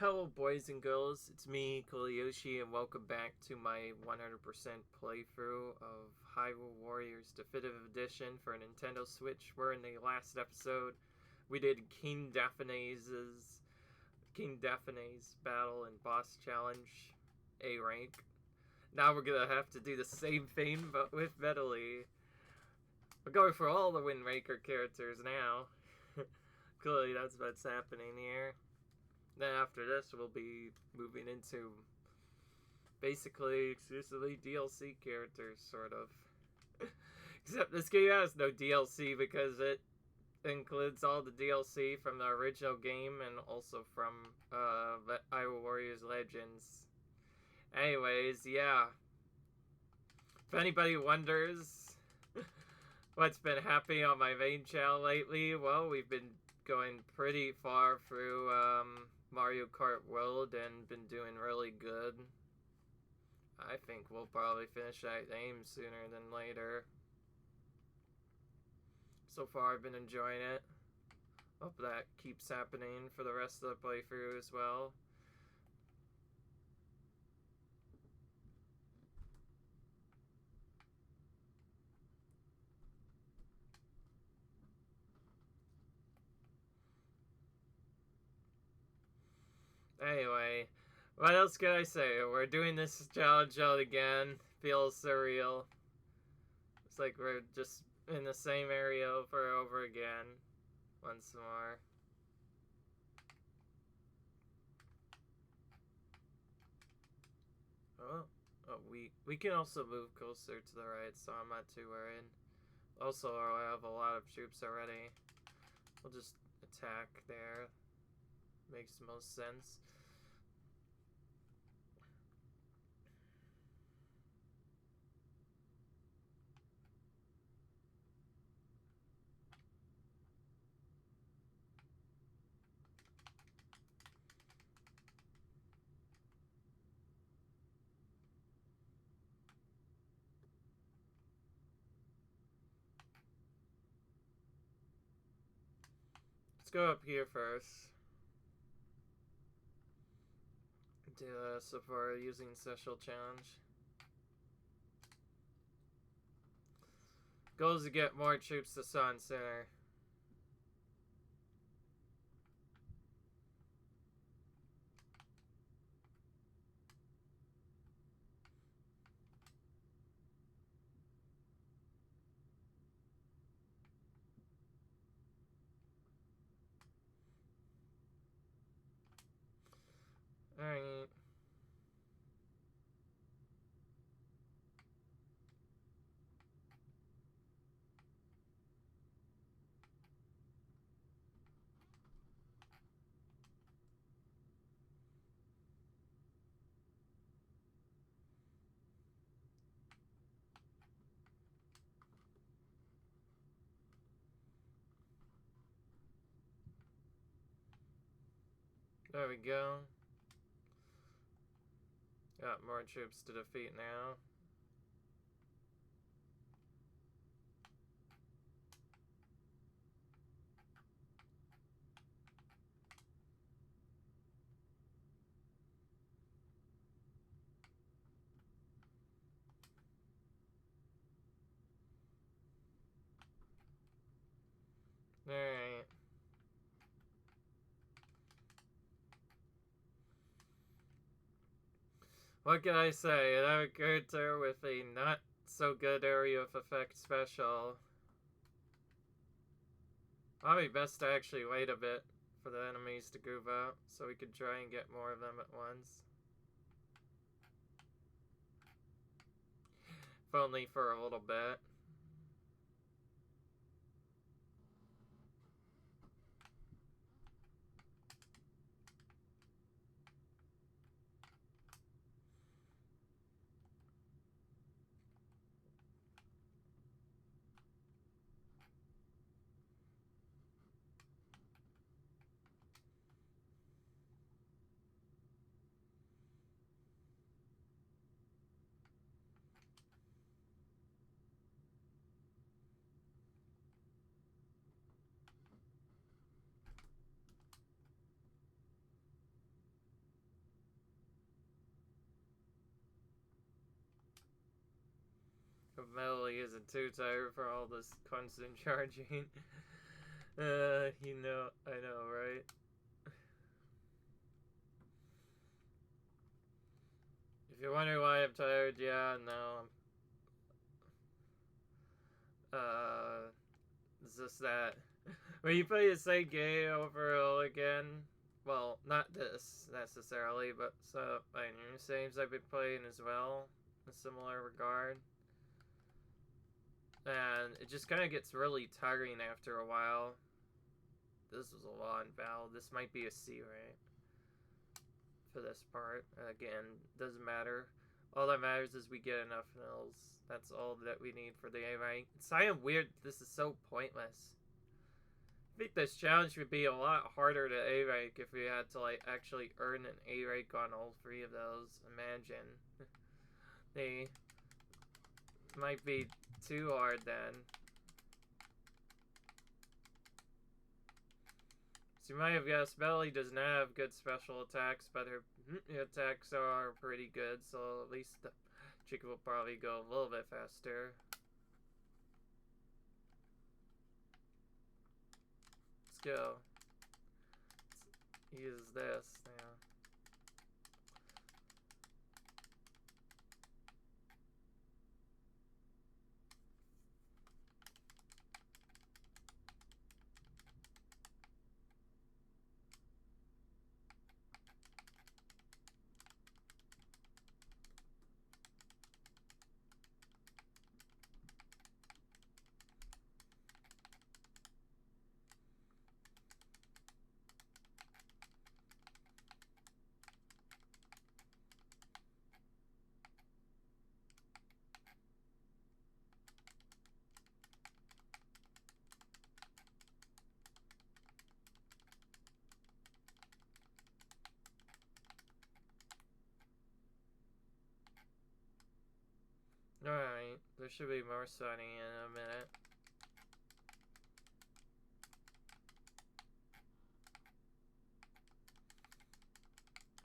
Hello, boys and girls. It's me, Koleyoshi, and welcome back to my 100% playthrough of Hyrule Warriors Definitive Edition for Nintendo Switch. We're in the last episode. We did King Daphne's battle and boss challenge, A rank. Now we're gonna have to do the same thing, but with Medli. We're going for all the Wind Waker characters now. Clearly, that's what's happening here. Then after this, we'll be moving into basically exclusively DLC characters, sort of. Except this game has no DLC because it includes all the DLC from the original game and also from Hyrule Warriors Legends. Anyways, yeah. If anybody wonders what's been happening on my main channel lately, well, we've been going pretty far through Mario Kart World and been doing really good. I think we'll probably finish that game sooner than later. So far, I've been enjoying it. Hope that keeps happening for the rest of the playthrough as well. Anyway, what else can I say? We're doing this challenge out again. Feels surreal. It's like we're just in the same area over and over again. Once more. Oh, we can also move closer to the right, so I'm not too worried. Also, I have a lot of troops already. We'll just attack there. Makes the most sense. Let's go up here first. Do a Safari using special challenge. Goal is to get more troops to Sun Center. Alright. There we go. Got more troops to defeat now. Alright. What can I say? Another character with a not so good area of effect special. Probably best to actually wait a bit for the enemies to move out so we could try and get more of them at once. If only for a little bit. Medli isn't too tired for all this constant charging. You know, I know, right? If you're wondering why I'm tired, yeah, no. It's just that when you play the same game over and over again, well, not this necessarily, but some new games I've been playing as well, in a similar regard. And it just kind of gets really tiring after a while. This was a long battle. This might be a C rank for this part. Again, doesn't matter. All that matters is we get enough mills. That's all that we need for the A rank. It's kind of weird. This is so pointless. I think this challenge would be a lot harder to A rank if we had to like actually earn an A rank on all three of those. Imagine. They might be too hard then. So you might have guessed Medli does not have good special attacks, but her attacks are pretty good, so at least the chicken will probably go a little bit faster. Let's go. Let's use this now. Alright, there should be more sunny in a minute.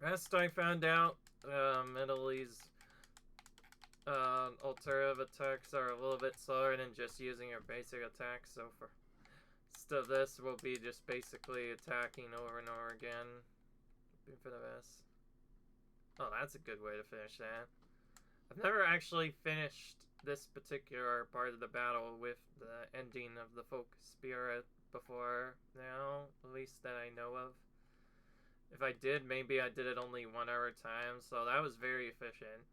Last I found out, Medli's alternative attacks are a little bit slower than just using her basic attacks, so for of this will be just basically attacking over and over again. For the best. Oh, that's a good way to finish that. I've never actually finished this particular part of the battle with the ending of the folk spirit before now, at least that I know of. If I did, maybe I did it only 1 hour at a time, so that was very efficient.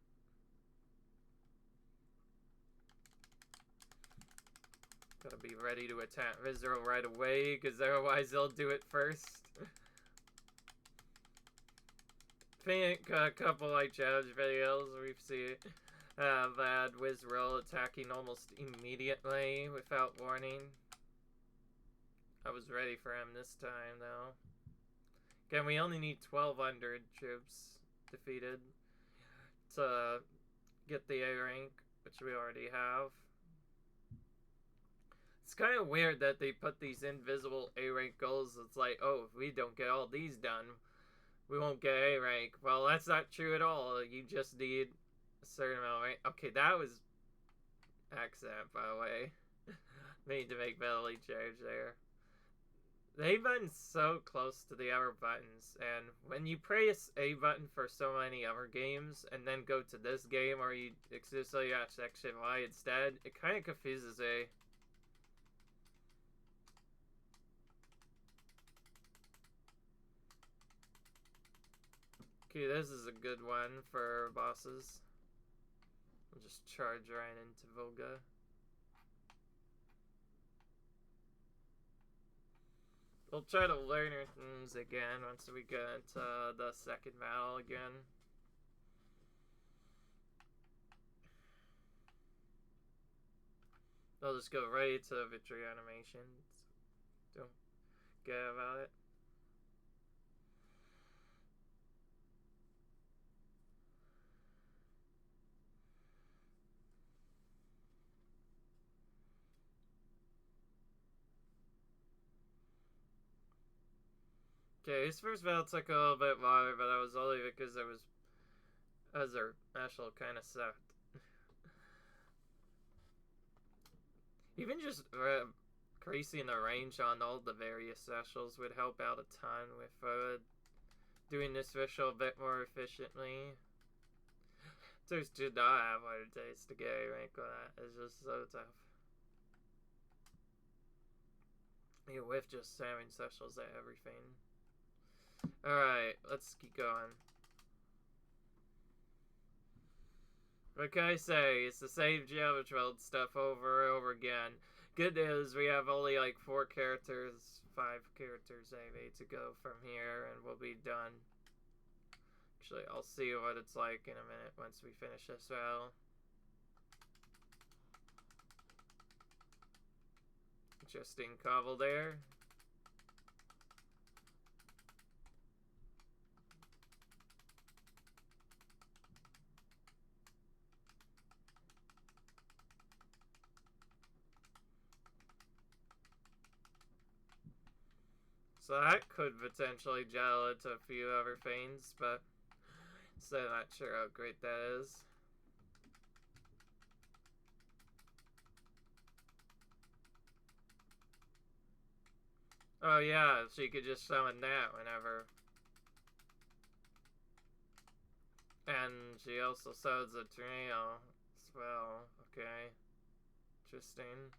Gotta be ready to attack Rizzo right away, because otherwise they'll do it first. I think a couple like challenge videos we've seen have had Wizroll attacking almost immediately without warning. I was ready for him this time though. Again, we only need 1,200 troops defeated to get the A rank, which we already have. It's kind of weird that they put these invisible A rank goals. It's like, oh, if we don't get all these done, we won't get A rank. Well, that's not true at all. You just need a certain amount of rank. Okay, that was accident, by the way. Need to make Medli change there. The A button's so close to the other buttons, and when you press A button for so many other games, and then go to this game, or you exclusively at section Y instead, it kind of confuses A. Okay, this is a good one for bosses. We'll just charge right into Volga. We'll try to learn our things again once we get into the second battle again. I'll just go right to victory animations. Don't get about it. Okay, his first battle took a little bit longer, but that was only because it was... as our actual kind of sucked. Even just increasing the range on all the various specials would help out a ton with doing this special a bit more efficiently. Just do not have what it takes to get a rank on that. It's just so tough. You with just having specials at everything. Alright, let's keep going. What can I say? It's the same Geometry World stuff over and over again. Good news, we have only like 5 characters maybe to go from here, and we'll be done. Actually, I'll see what it's like in a minute once we finish this battle. Interesting cobble there. So that could potentially gel into a few other things, but still not sure how great that is. Oh yeah, she could just summon that whenever. And she also summons a tornado as well. Okay. Interesting.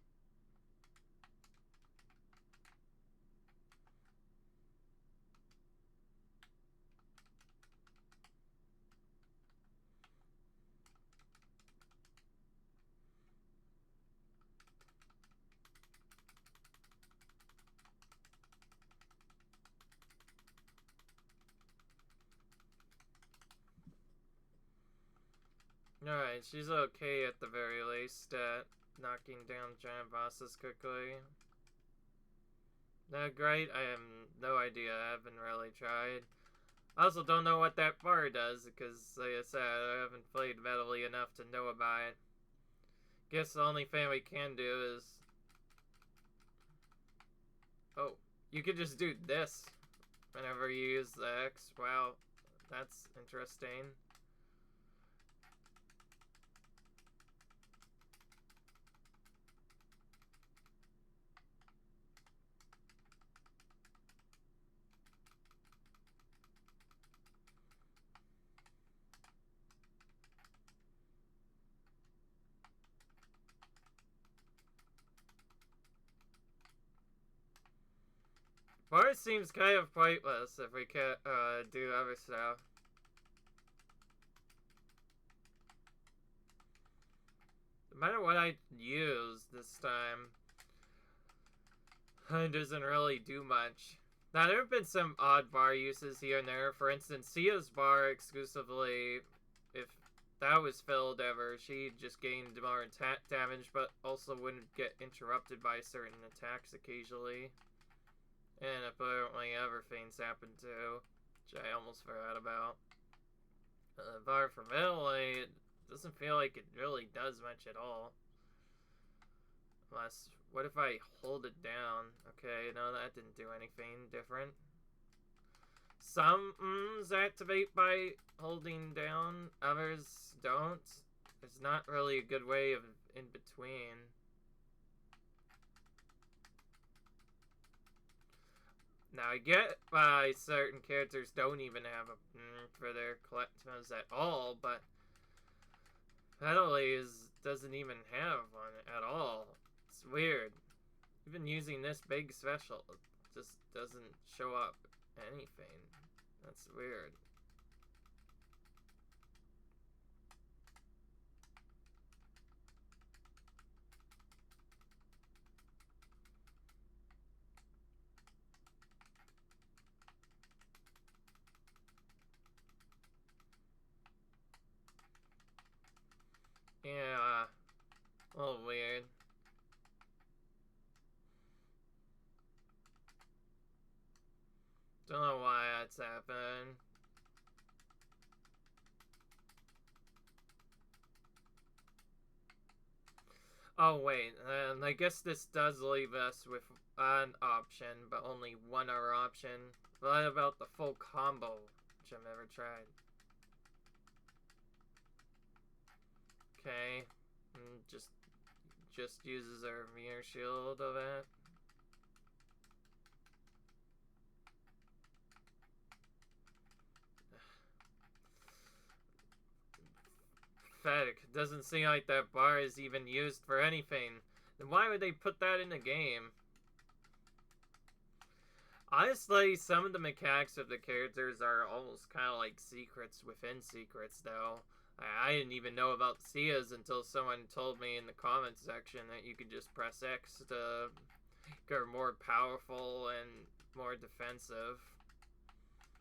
Alright, she's okay at the very least at knocking down giant bosses quickly. Not great, I have no idea, I haven't really tried. I also don't know what that bar does, because, like I said, I haven't played Medli enough to know about it. Guess the only thing we can do is... Oh, you could just do this whenever you use the X. Wow, that's interesting. Or it seems kind of pointless if we can't do other stuff. No matter what I use this time, it doesn't really do much. Now, there have been some odd bar uses here and there. For instance, Sia's bar exclusively, if that was filled ever, she just gained more attack damage, but also wouldn't get interrupted by certain attacks occasionally. And apparently other things happen too, which I almost forgot about. Bar for Medli, it doesn't feel like it really does much at all. Unless, what if I hold it down? Okay, no, that didn't do anything different. Some activate by holding down, others don't. There's not really a good way of in between. Now, I get why certain characters don't even have a for their collectibles at all, but Medli doesn't even have one at all. It's weird. Even using this big special, it just doesn't show up anything. That's weird. Yeah, a little weird. Don't know why that's happening. Oh wait, and I guess this does leave us with an option, but only one other option. What about the full combo, which I've never tried? Okay, just just uses our mirror shield of it. Pathetic. Doesn't seem like that bar is even used for anything. Then why would they put that in the game? Honestly, some of the mechanics of the characters are almost kind of like secrets within secrets, though. I didn't even know about Sia's until someone told me in the comments section that you could just press X to get more powerful and more defensive.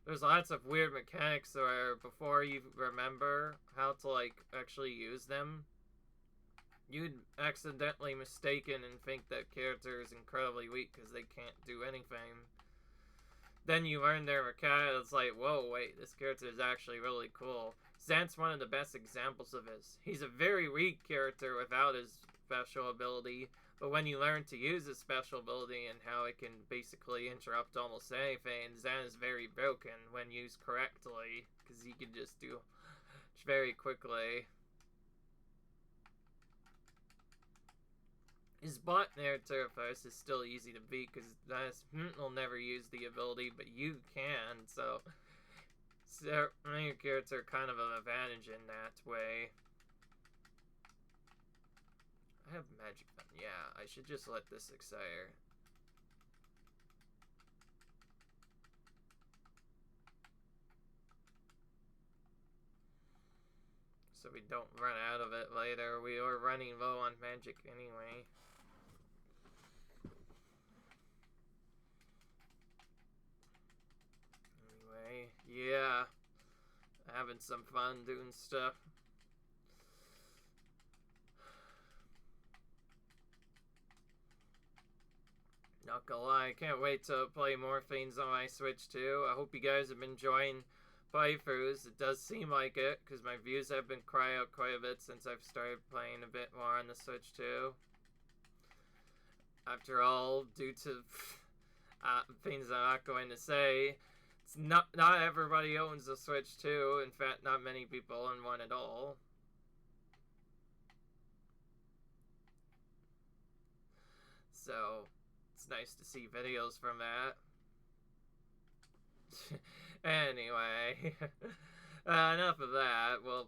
There's lots of weird mechanics where before you remember how to, like, actually use them, you'd accidentally mistaken and think that character is incredibly weak because they can't do anything. Then you learn their mechanics, it's like, whoa, wait, this character is actually really cool. Zant's one of the best examples of this. He's a very weak character without his special ability, but when you learn to use his special ability and how it can basically interrupt almost anything, Zant is very broken when used correctly, because he can just do very quickly. His bot narrator first is still easy to beat because will never use the ability, but you can, so your character are kind of an advantage in that way. I have magic gun. Yeah, I should just let this expire. So we don't run out of it later. We are running low on magic anyway. Yeah, having some fun doing stuff. Not gonna lie, I can't wait to play more things on my Switch too. I hope you guys have been enjoying playthroughs. It does seem like it, because my views have been crying out quite a bit since I've started playing a bit more on the Switch too. After all, due to things I'm not going to say, it's not everybody owns a Switch 2. In fact, not many people own one at all. So, it's nice to see videos from that. Anyway, enough of that. We'll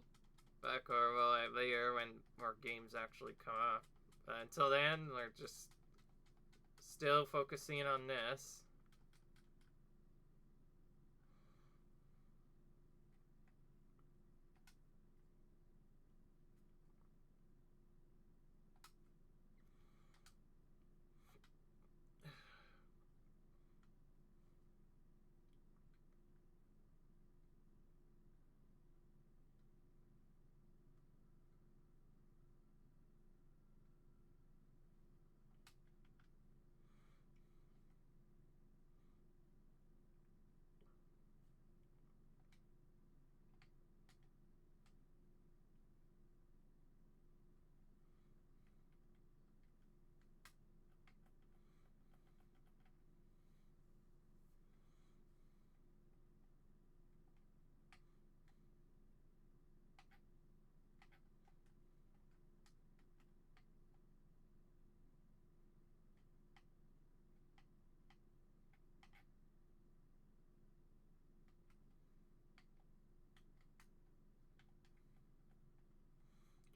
back over later when more games actually come up. Until then, we're just still focusing on this.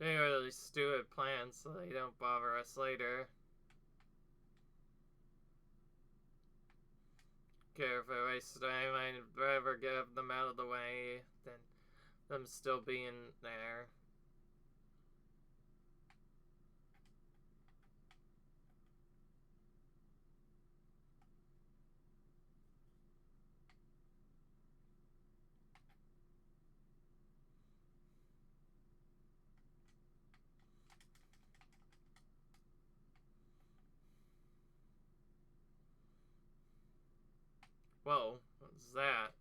They are really stupid plans so they don't bother us later. Care if I waste time, I'd rather get them out of the way than them still being there. Whoa, what's that?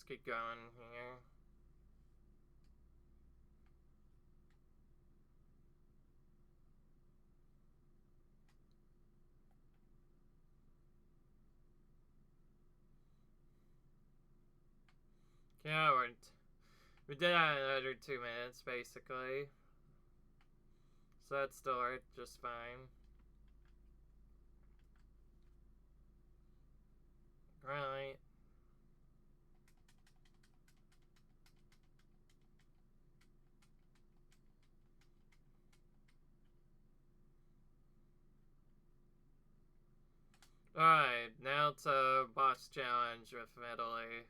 keep going here. Yeah, we did that in under 2 minutes, basically. So that's still just fine. Right. Alright, now to boss challenge with Medli.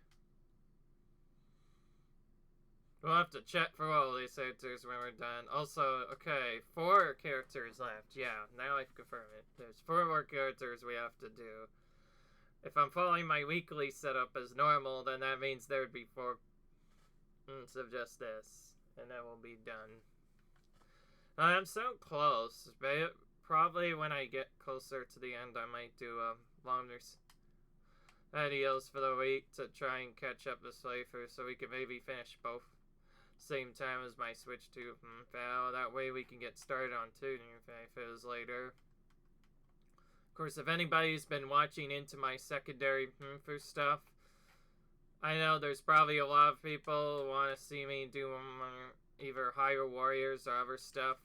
We'll have to check for all these characters when we're done. Also, okay, 4 characters left. Yeah, now I can confirm it. There's 4 more characters we have to do. If I'm following my weekly setup as normal, then that means there would be 4 instead of just this. And then we'll be done. I'm so close. Probably when I get closer to the end, I might do longer videos for the week to try and catch up this playthrough so we can maybe finish both same time as my Switch 2 fail. That way we can get started on 2 new playthroughs later. Of course, if anybody's been watching into my secondary playthrough stuff, I know there's probably a lot of people who want to see me do either Hyrule Warriors or other stuff.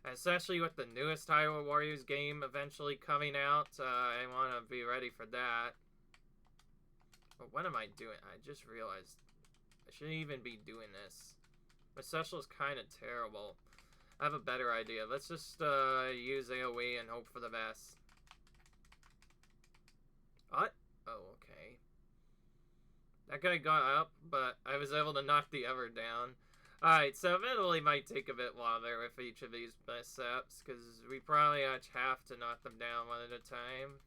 Especially with the newest Hyrule Warriors game eventually coming out, I want to be ready for that. But what am I doing? I just realized I shouldn't even be doing this. My special is kind of terrible. I have a better idea. Let's just use AoE and hope for the best. What? Oh, okay. That guy got up, but I was able to knock the other down. Alright, so Medli might take a bit longer with each of these missteps, because we probably have to knock them down one at a time.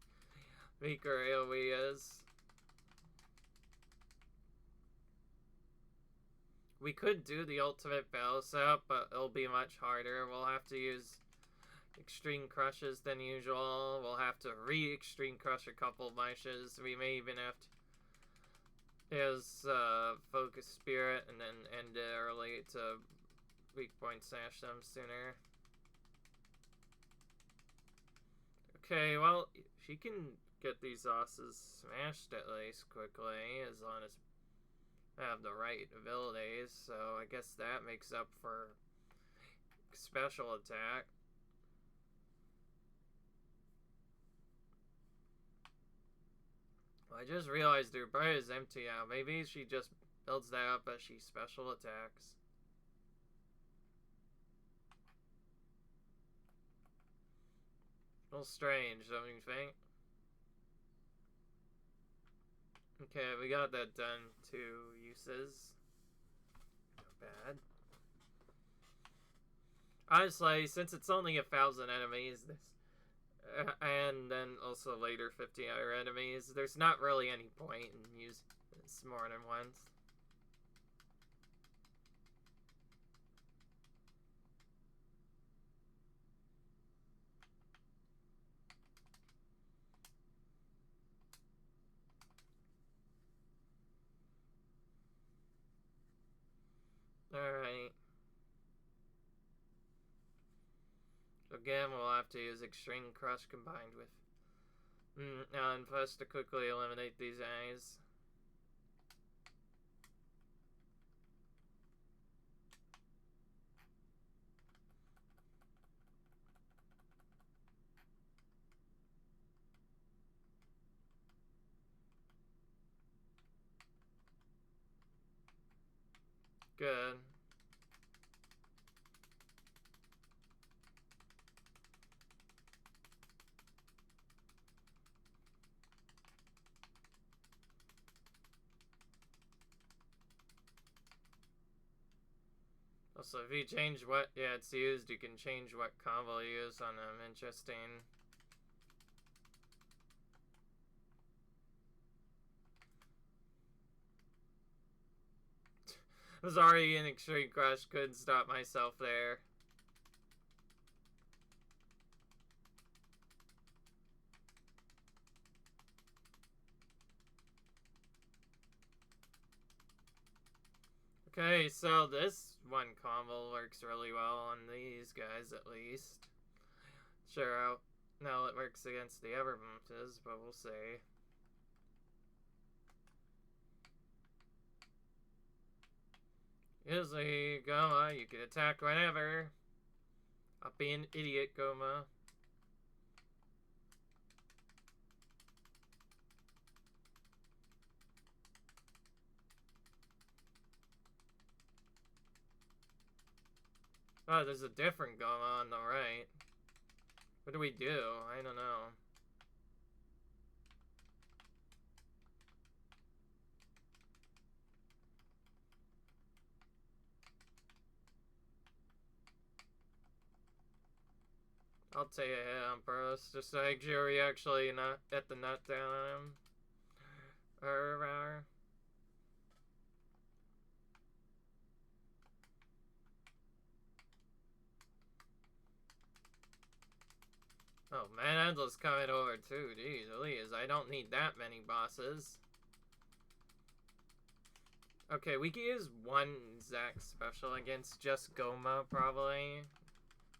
Weaker AoE is. We could do the ultimate battle setup, but it'll be much harder. We'll have to use extreme crushes than usual. We'll have to re-extreme crush a couple bushes. We may even have to use focus spirit and then end it early to weak point smash them sooner. Okay, well, she can get these bosses smashed at least quickly as long as I have the right abilities, so I guess that makes up for special attack. Well, I just realized her bar is empty now. Maybe she just builds that up as she special attacks. A little strange, don't you think? Okay, we got that done. 2 uses. Not bad. Honestly, since it's only 1,000 enemies, and then also later 50 other enemies, there's not really any point in using this more than once. Alright. Again, we'll have to use Extreme Crush combined with and plus to quickly eliminate these eyes. Good. Also, if you change what it's used, you can change what combo you use on them. Interesting. I was already in Extreme Crush, couldn't stop myself there. Okay, so this one combo works really well on these guys at least. Sure, now it works against the Everbumpers, but we'll see. Usually, Goma, you can attack whenever. I'll be an idiot, Goma. Oh, there's a different Goma on the right. What do we do? I don't know. I'll take a hit on Burst, just to make sure we actually not get the nut down on him. Oh, Manhandle's coming over too. Jeez, Elias, I don't need that many bosses. Okay, we can use one Zack special against just Goma, probably,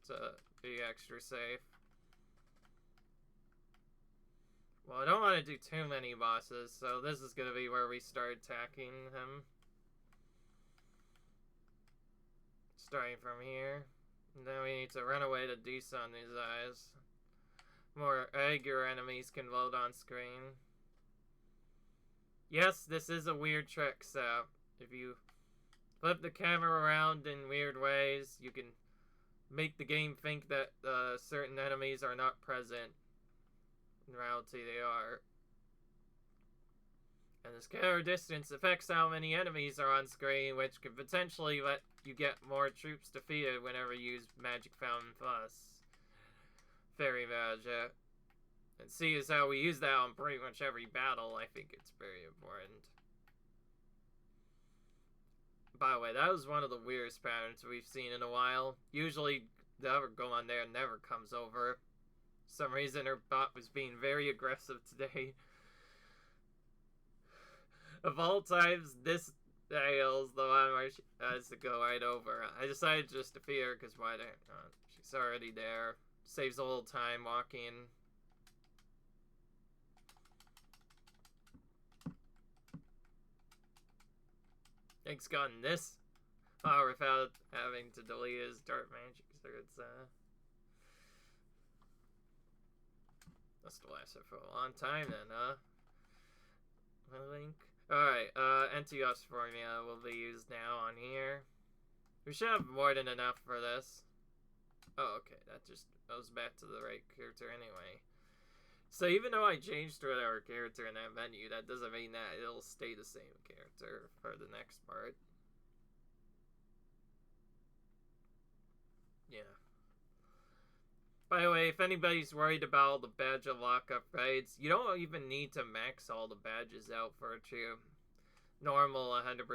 to be extra safe. Well, I don't want to do too many bosses, so this is going to be where we start attacking him. Starting from here. And then we need to run away to desund these eyes. More Egger enemies can load on screen. Yes, this is a weird trick, so if you flip the camera around in weird ways, you can make the game think that certain enemies are not present. In reality, they are. And this camera distance affects how many enemies are on screen, which could potentially let you get more troops defeated whenever you use Magic Fountain Plus. Fairy Magic. And see is how we use that on pretty much every battle. I think it's very important. By the way, that was one of the weirdest patterns we've seen in a while. Usually, the other Goemon there never comes over. For some reason, her bot was being very aggressive today. Of all times, this is the one where she has to go right over. I decided just to fear because why not? She's already there. Saves a little time walking. Thanks gotten this far without having to delete his dark magic, so it's must have lasted for a long time then, huh? Link. Alright, Antios formula will be used now on here. We should have more than enough for this. Oh, okay, that just goes back to the right character anyway. So even though I changed to our character in that menu, that doesn't mean that it'll stay the same character for the next part. Yeah. By the way, if anybody's worried about all the badge unlock upgrades, you don't even need to max all the badges out for a true normal 100%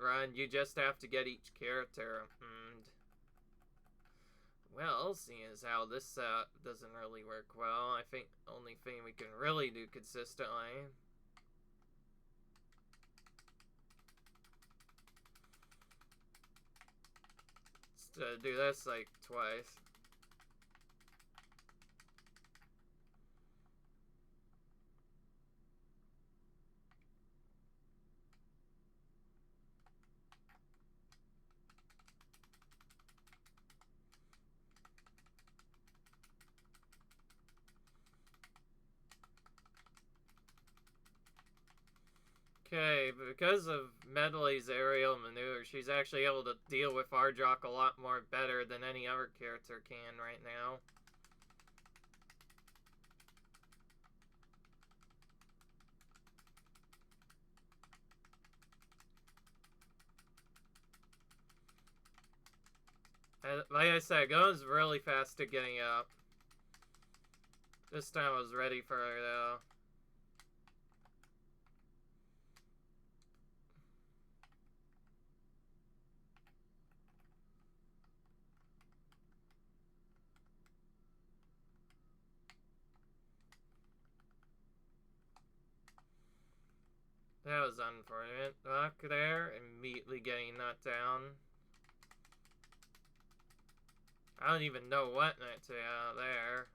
run. You just have to get each character. And, well, seeing as how this doesn't really work well, I think the only thing we can really do consistently is to do this like twice. Okay, because of Medli's aerial maneuver, she's actually able to deal with Ardrock a lot more better than any other character can right now. Like I said, Gon's really fast at getting up. This time I was ready for her though. That was unfortunate. Luck there, immediately getting knocked down. I don't even know what went to out there.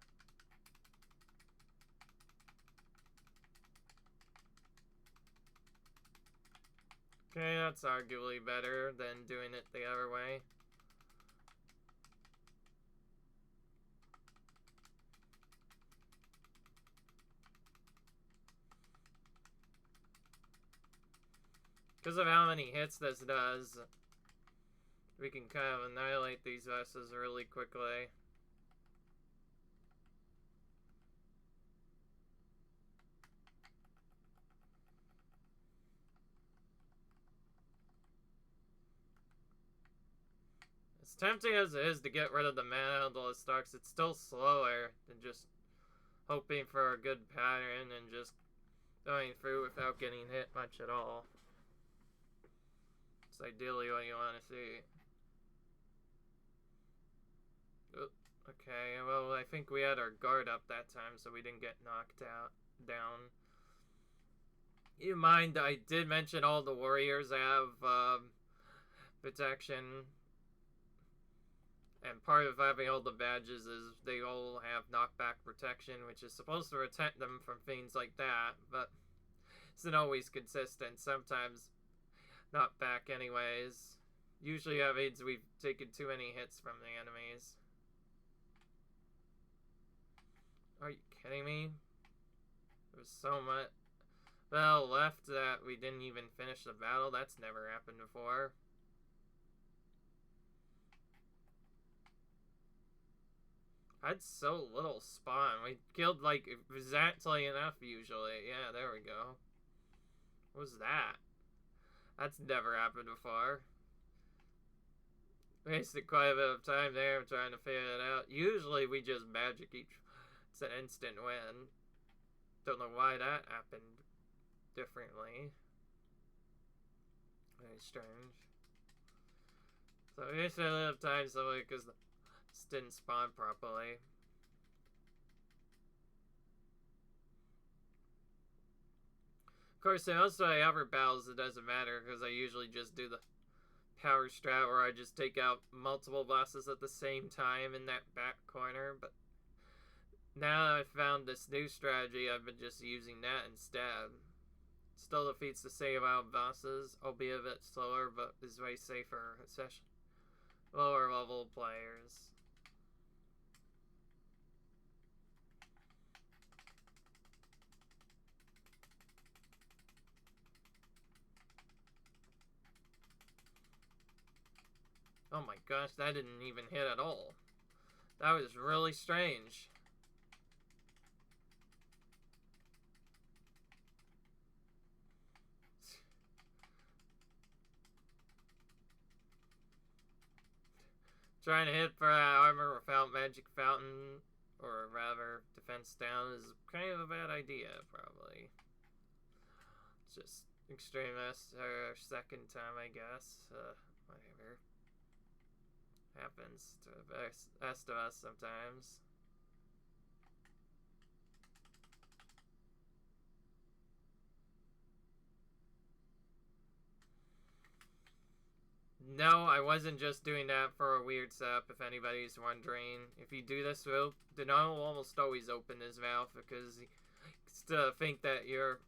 Okay, that's arguably better than doing it the other way. Because of how many hits this does, we can kind of annihilate these Vestas really quickly. As tempting as it is to get rid of the mana Elder stocks, it's still slower than just hoping for a good pattern and just going through without getting hit much at all. It's ideally what you want to see. Okay, well, I think we had our guard up that time, so we didn't get knocked down. You mind, I did mention all the warriors have protection. And part of having all the badges is they all have knockback protection, which is supposed to protect them from things like that, but it's not always consistent. Sometimes knockback anyways. Usually that means we've taken too many hits from the enemies. Are you kidding me? There's so much left that we didn't even finish the battle. That's never happened before. I had so little spawn. We killed like exactly enough usually. Yeah, there we go. What was that? That's never happened before. Wasted quite a bit of time there trying to figure it out. Usually we just magic each. It's an instant win. Don't know why that happened differently. Very strange. So we wasted a little of time simply because this didn't spawn properly. Of course, in most of my other battles it doesn't matter because I usually just do the power strat where I just take out multiple bosses at the same time in that back corner, but now that I've found this new strategy, I've been just using that instead. Still defeats the same amount of bosses, albeit a bit slower, but is way safer, especially lower level players. Oh my gosh, that didn't even hit at all. That was really strange. Trying to hit for that armor without magic fountain, or rather defense down, is kind of a bad idea, probably. It's just extremist, or second time, I guess. Whatever. Happens to the best of us sometimes. No, I wasn't just doing that for a weird setup, if anybody's wondering. If you do this, Ganon will almost always open his mouth because he to think that you're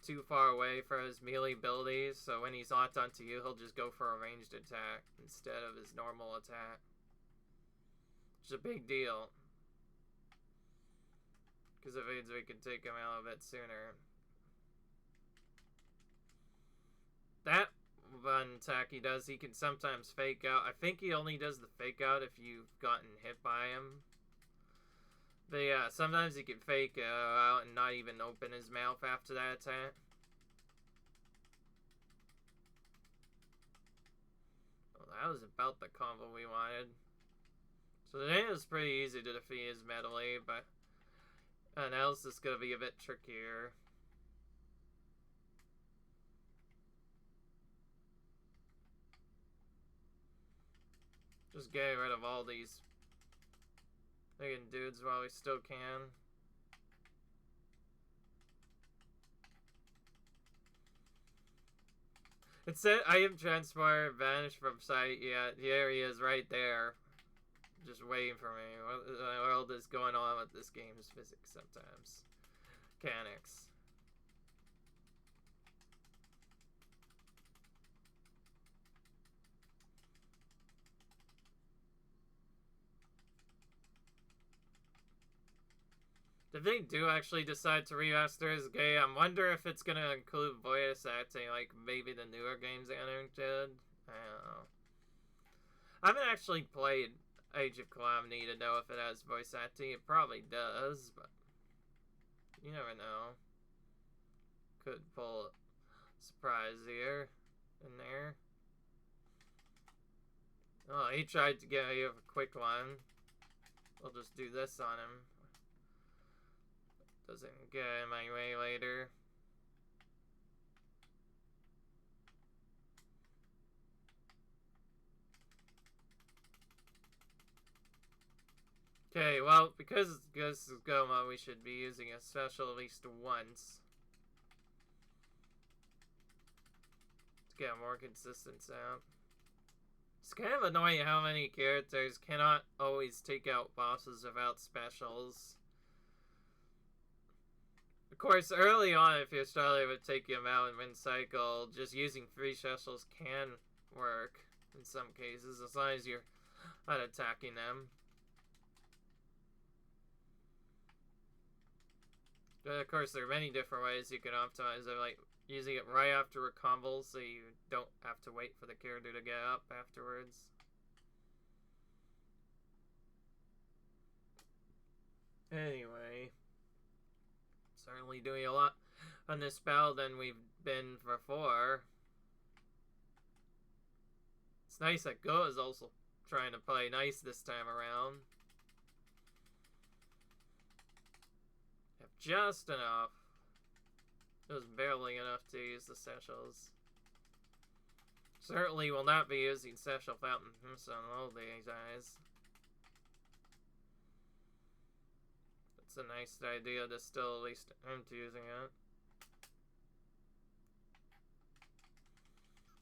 too far away for his melee abilities, so when he's locked onto you, he'll just go for a ranged attack instead of his normal attack. Which is a big deal. Because it means we can take him out a bit sooner. That one attack he does, he can sometimes fake out. I think he only does the fake out if you've gotten hit by him. But yeah, sometimes he can fake out and not even open his mouth after that attack. Well, that was about the combo we wanted. So today it was pretty easy to defeat his Medli, but else is going to be a bit trickier. Just getting rid of all these friggin' dudes while we still can. It said item transport vanished from sight. Yeah, here he is right there. Just waiting for me. What in the world is going on with this game's physics sometimes? Mechanics. If they do actually decide to remaster this game, I wonder if it's gonna include voice acting like maybe the newer games Ganon did. I don't know. I haven't actually played Age of Calamity to know if it has voice acting. It probably does, but you never know. Could pull a surprise here and there. Oh, he tried to get me a quick one. We'll just do this on him. Doesn't get in my way later. Okay, well, because this is Goma, we should be using a special at least once. To get a more consistent sound. It's kind of annoying how many characters cannot always take out bosses without specials. Of course, early on, if you're struggling with taking them out in mid-cycle, just using 3 specials can work in some cases, as long as you're not attacking them. But of course, there are many different ways you can optimize it, like using it right after a combo so you don't have to wait for the character to get up afterwards. Anyway, certainly doing a lot on this battle than we've been before. It's nice that Go is also trying to play nice this time around. Have just enough. It was barely enough to use the specials. Certainly will not be using special fountain on all these eyes. It's a nice idea to still at least attempt using it.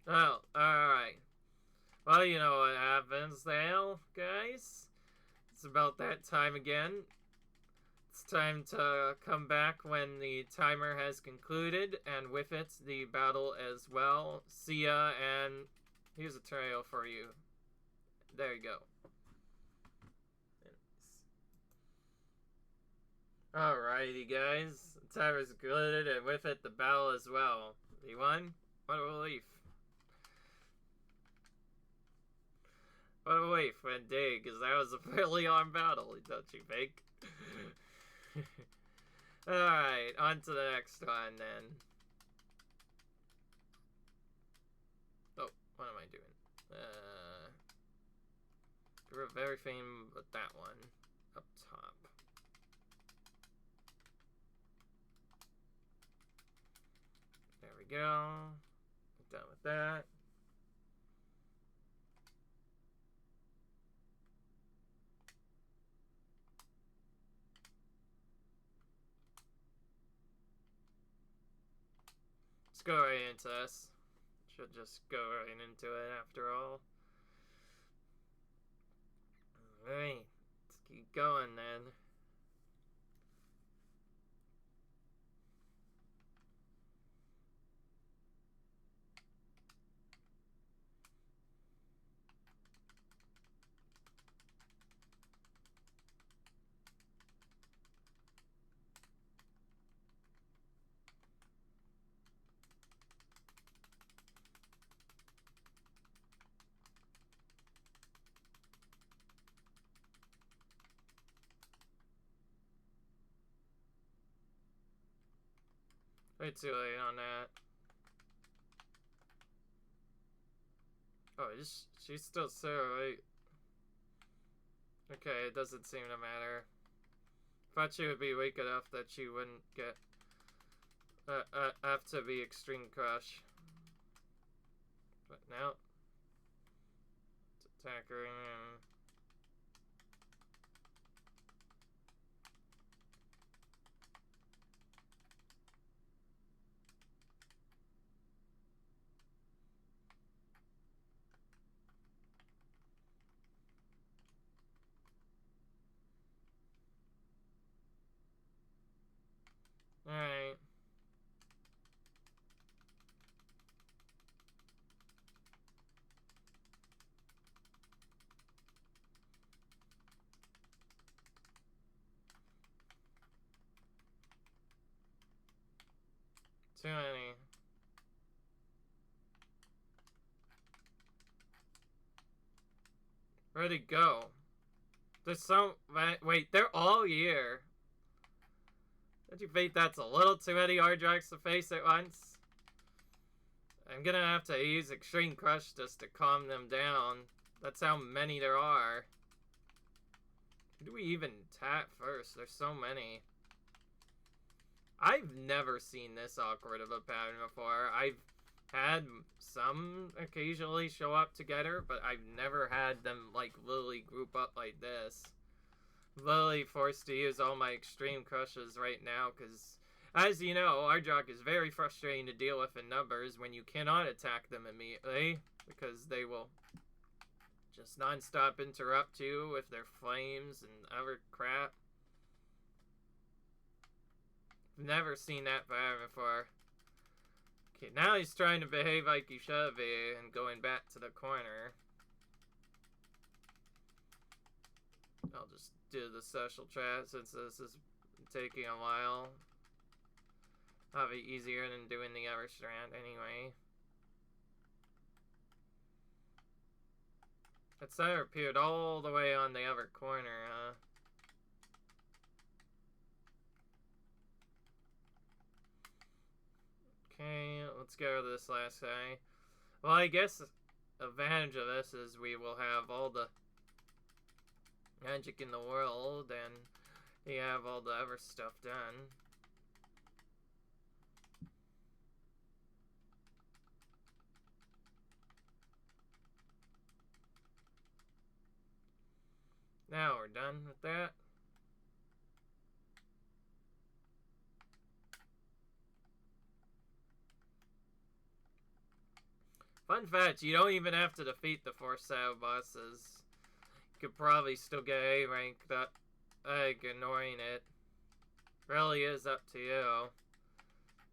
Oh, alright. Well, you know what happens now, guys. It's about that time again. It's time to come back when the timer has concluded, and with it, the battle as well. See ya, and here's a trail for you. There you go. Alrighty, guys. The timer's concluded, and with it, the battle as well. He won? What a relief. What a relief, indeed, because that was a fairly on battle, don't you think? Alright, on to the next one then. Oh, what am I doing? We're very famous with that one up top. There we go. Done with that. Let's go right into this. Should just go right into it after all. Alright, let's keep going then. Way too late on that. Oh, she's still so right. Okay, it doesn't seem to matter. Thought she would be weak enough that she wouldn't get have to be extreme crush. But now, let's attack her and too many. Where'd he go? There's so... Wait, they're all here. Don't you think that's a little too many Ardrocks to face at once? I'm gonna have to use Extreme Crush just to calm them down. That's how many there are. Who do we even tap first? There's so many. I've never seen this awkward of a pattern before. I've had some occasionally show up together, but I've never had them, like, literally group up like this. Literally forced to use all my Extreme Crushes right now, because, as you know, Ardrock is very frustrating to deal with in numbers when you cannot attack them immediately, because they will just non-stop interrupt you with their flames and other crap. Never seen that pattern before. Okay, now he's trying to behave like he should be and going back to the corner. I'll just do the social chat since this is taking a while. That'll be easier than doing the other strand anyway. That center appeared all the way on the other corner, huh? Okay, let's go to this last guy. Well, I guess the advantage of this is we will have all the magic in the world, and we have all the other stuff done. Now we're done with that. Fun fact, you don't even have to defeat the 4 style bosses. You could probably still get A rank that ignoring it. Really is up to you.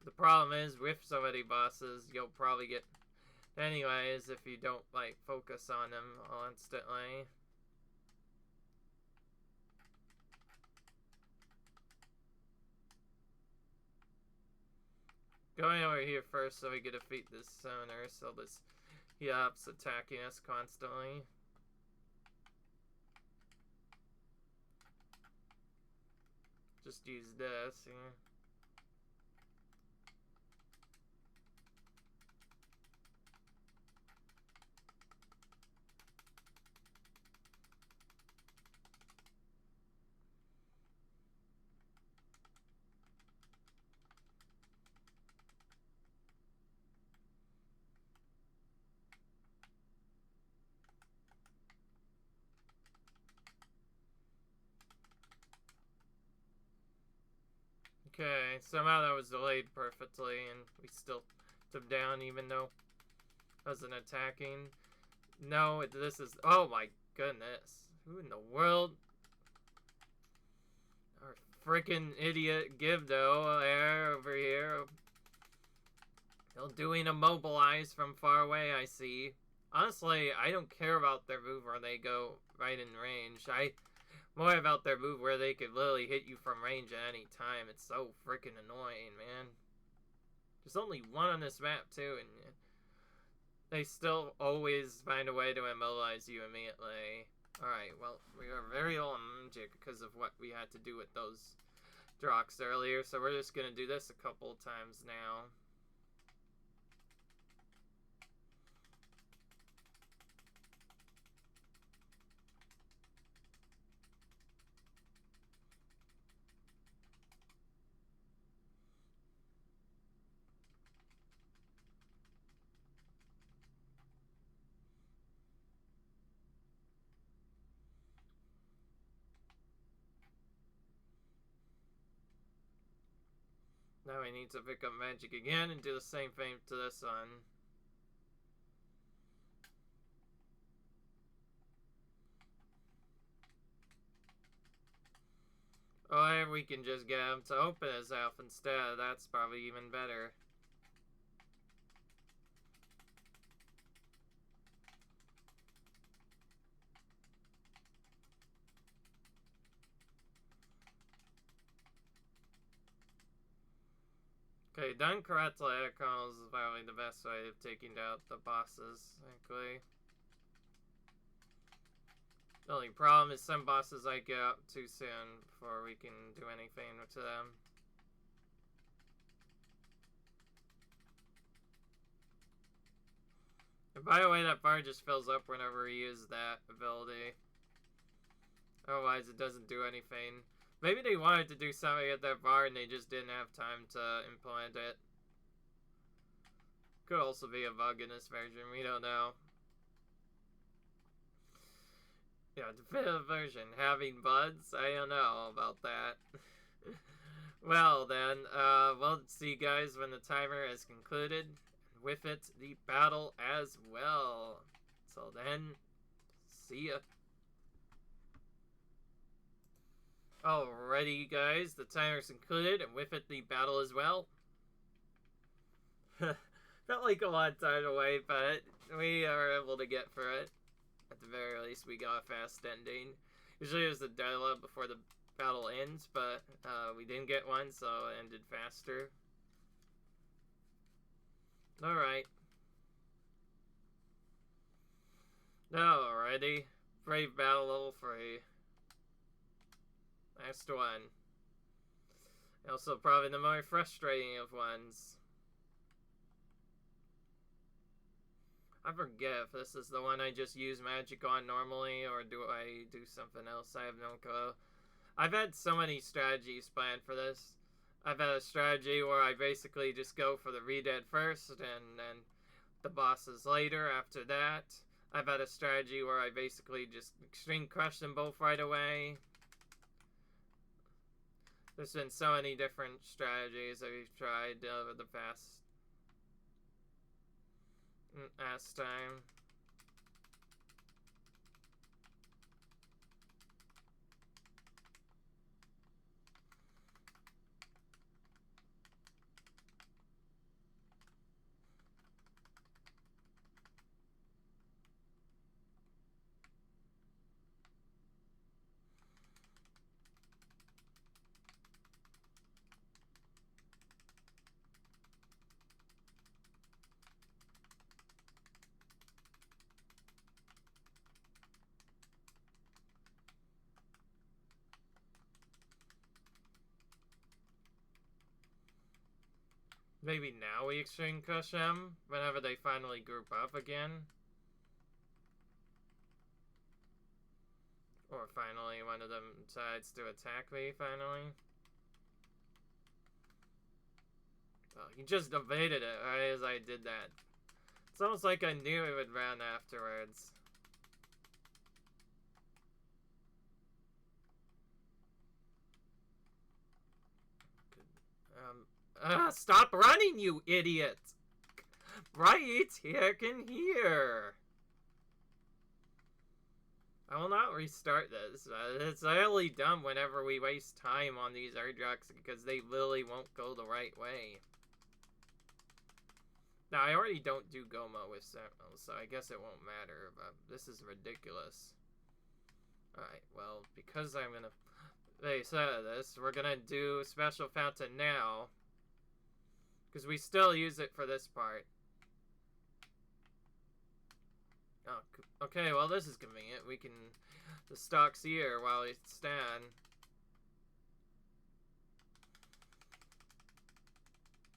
The problem is, with so many bosses, you'll probably get anyways if you don't, like, focus on them constantly. Going over here first so we can defeat this summoner, so this Yop's attacking us constantly. Just use this here. Okay, somehow that was delayed perfectly, and we still took down even though I wasn't attacking. No, this is... Oh my goodness. Who in the world? Our freaking idiot Gibdo there, over here. Still doing immobilize from far away, I see. Honestly, I don't care about their move where they go right in range. More about their move where they could literally hit you from range at any time. It's so freaking annoying, man. There's only one on this map, too, and they still always find a way to immobilize you immediately. Alright, well, we are very low on magic because of what we had to do with those Drox earlier, so we're just gonna do this a couple of times now. Now we need to pick up magic again and do the same thing to this one. Or we can just get him to open his elf instead. That's probably even better. Okay, done correctly, Echoes is probably the best way of taking out the bosses, actually. The only problem is some bosses I get up too soon before we can do anything to them. And by the way, that bar just fills up whenever we use that ability. Otherwise, it doesn't do anything. Maybe they wanted to do something at that bar and they just didn't have time to implement it. Could also be a bug in this version, we don't know. Yeah, definitive version. Having buds? I don't know about that. Well then, we'll see you guys when the timer is concluded. With it, the battle as well. Till then, see ya. Alrighty, guys, the timer's concluded, and with it, the battle as well. Felt like a lot of time to wait, but we are able to get through it. At the very least, we got a fast ending. Usually there's a dialogue before the battle ends, but we didn't get one, so it ended faster. Alright. Alrighty. Brave battle level 3. Last one. Also probably the more frustrating of ones. I forget if this is the one I just use magic on normally, or do I do something else? I have no clue. I've had so many strategies planned for this. I've had a strategy where I basically just go for the Redead first, and then the bosses later after that. I've had a strategy where I basically just extreme crush them both right away. There's been so many different strategies that we've tried over the past time. Maybe now we extreme crush them whenever they finally group up again. Or finally one of them decides to attack me finally. Oh, he just evaded it right as I did that. It's almost like I knew it would run afterwards. Stop running, you idiot! Right here can hear. I will not restart this. It's really dumb whenever we waste time on these airdrops because they literally won't go the right way. Now, I already don't do Goma with Sentinels, so I guess it won't matter, but this is ridiculous. Alright, well, because I'm gonna... They said this, we're gonna do Special Fountain now. Because we still use it for this part. Oh, okay, well this is convenient. We can... The stock's here while we stand.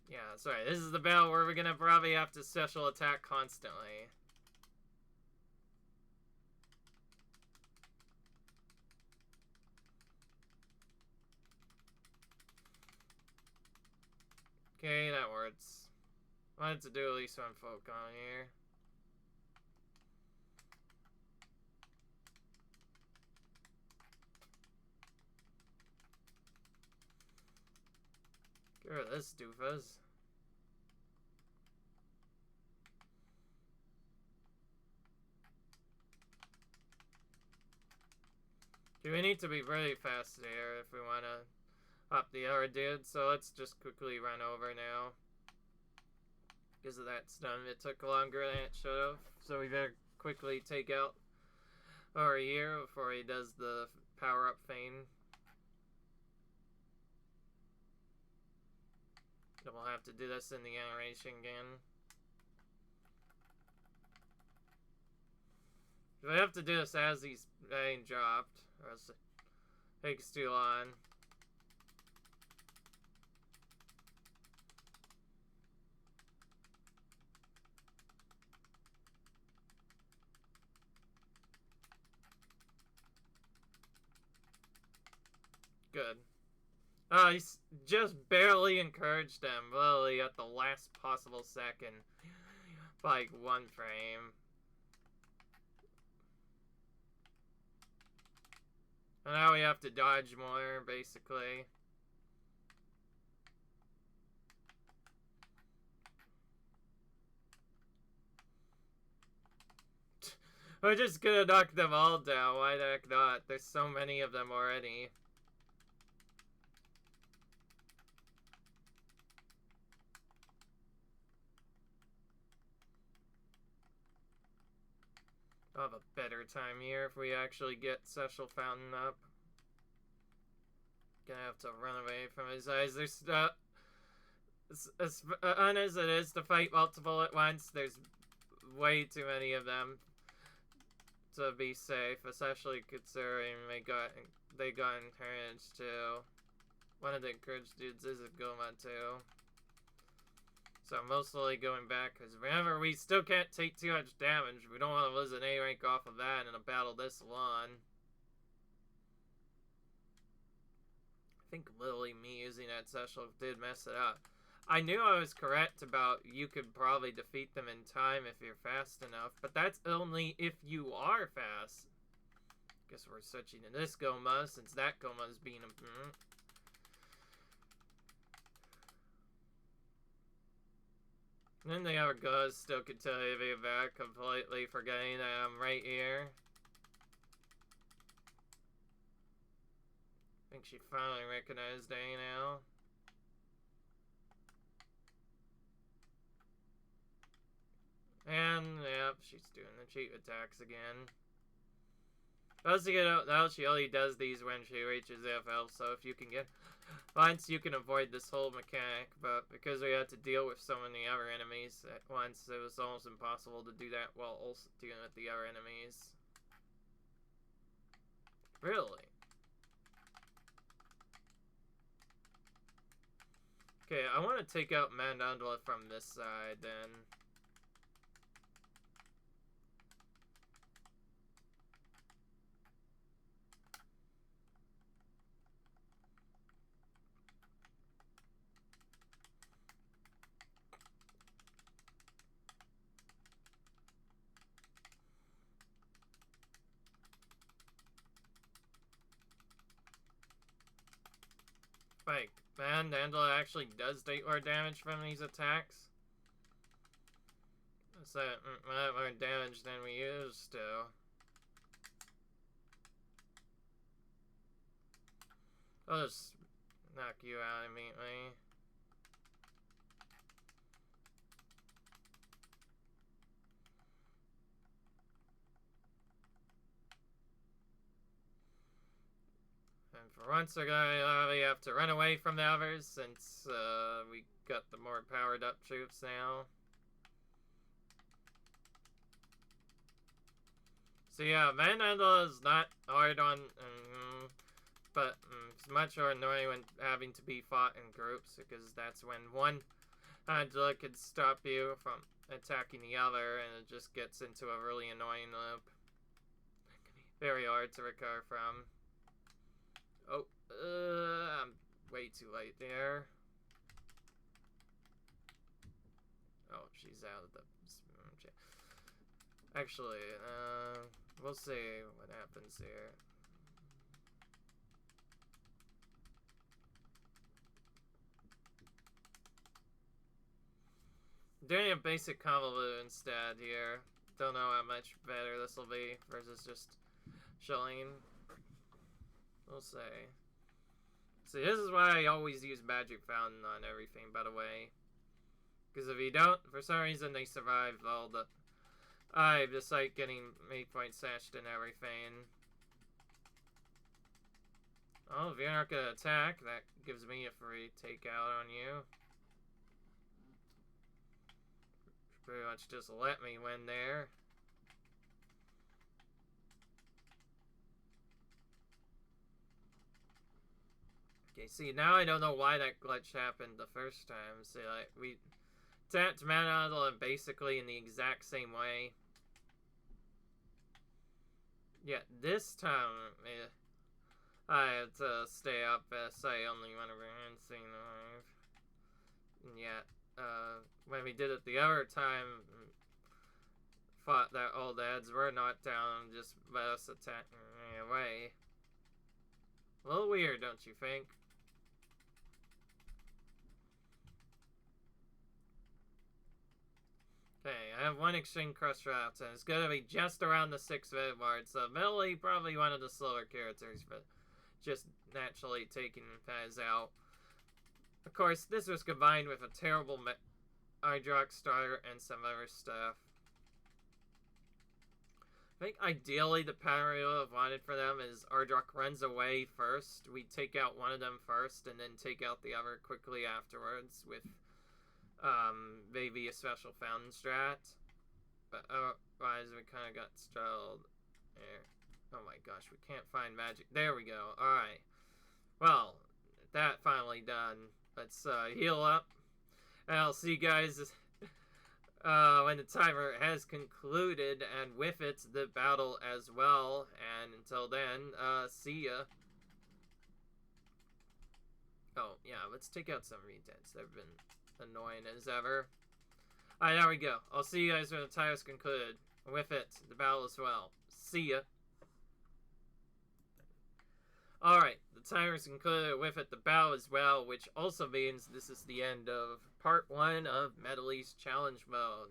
Yeah, that's right. This is the battle where we're gonna probably have to special attack constantly. Okay, that works. Wanted to do at least one folk on here. Get rid of this doofus. Okay, we need to be really fast here if we want to up the other dude, so let's just quickly run over now. Because of that stun, it took longer than it should have. So we better quickly take out over here before he does the power-up thing. Then we'll have to do this in the animation again. We have to do this as he's being dropped, or else it takes too long. Good. He's just barely encouraged him, literally at the last possible second. Like, 1 frame. And now we have to dodge more, basically. We're just gonna knock them all down, why the heck not? There's so many of them already. I'll have a better time here if we actually get Special Fountain up. Gonna have to run away from his eyes. There's as fun as it is to fight multiple at once, there's way too many of them to be safe, especially considering they got encouraged too. One of the encouraged dudes is a Goma too. So I'm mostly going back, because remember, we still can't take too much damage. We don't want to lose an A rank off of that in a battle this long. I think literally me using that special did mess it up. I knew I was correct about you could probably defeat them in time if you're fast enough, but that's only if you are fast. Guess we're switching to this Goma, since that Goma is being a... And then the other guys still continue to be back, completely forgetting that I'm right here. I think she finally recognized A now. And, yep, she's doing the cheat attacks again. She only does these when she reaches FL, so if you can get... Once you can avoid this whole mechanic, but because we had to deal with so many other enemies at once, it was almost impossible to do that while also dealing with the other enemies. Really? Okay, I want to take out Mandandla from this side, then. Like, Mandandla actually does take more damage from these attacks. So, more damage than we used to. I'll just knock you out immediately. And for once, we're gonna have to run away from the others since we got the more powered up troops now. So yeah, Mandandla is not hard on, but it's much more annoying when having to be fought in groups, because that's when one Handler could stop you from attacking the other, and it just gets into a really annoying loop. Very hard to recover from. Oh, I'm way too late there. Oh, she's out of the... Actually, we'll see what happens here. Doing a basic convolute instead here. Don't know how much better this will be versus just showing. We'll see. See, this is why I always use Magic Fountain on everything, by the way. Because if you don't, for some reason they survive all the... I'm just like getting 8 points sashed and everything. Oh, if you're not gonna attack, that gives me a free takeout on you. pretty much just let me win there. Okay, see, now I don't know why that glitch happened the first time. See, like, we tapped Manadal basically in the exact same way. Yeah, this time, I had to stay up as I only went around seeing the live. Yeah, when we did it the other time, thought that all the heads were knocked down and just let us attack away. A little weird, don't you think? Okay, I have one Extreme Crush route, and it's gonna be just around the 6-minute mark, so Medli probably one of the slower characters, but just naturally taking Paz out. Of course, this was combined with a terrible Hydrox starter and some other stuff. I think ideally the pattern we would have wanted for them is Ardrock runs away first, we take out one of them first, and then take out the other quickly afterwards with maybe a special fountain strat. But otherwise we kind of got stalled there. Oh my gosh, we can't find magic. There we go. Alright. Well, that finally done. Let's heal up. And I'll see you guys when the timer has concluded, and with it, the battle as well. And until then, see ya. Oh, yeah, let's take out some redents. They've been annoying as ever. Alright, there we go. I'll see you guys when the timer's concluded. With it, the battle as well. See ya. Alright, the timer's concluded with it, the battle as well, which also means this is the end of part 1 of Medli's challenge mode.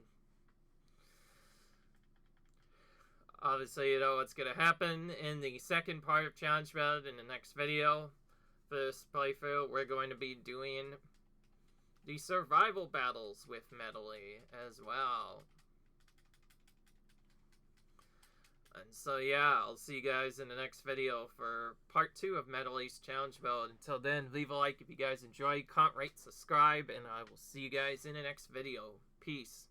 Obviously, you know what's going to happen in the second part of challenge mode in the next video. For this playthrough, we're going to be doing the survival battles with Medli as well. And so yeah, I'll see you guys in the next video for part 2 of Medli's challenge mode. Until then, leave a like if you guys enjoyed, comment, rate, subscribe, and I will see you guys in the next video. Peace.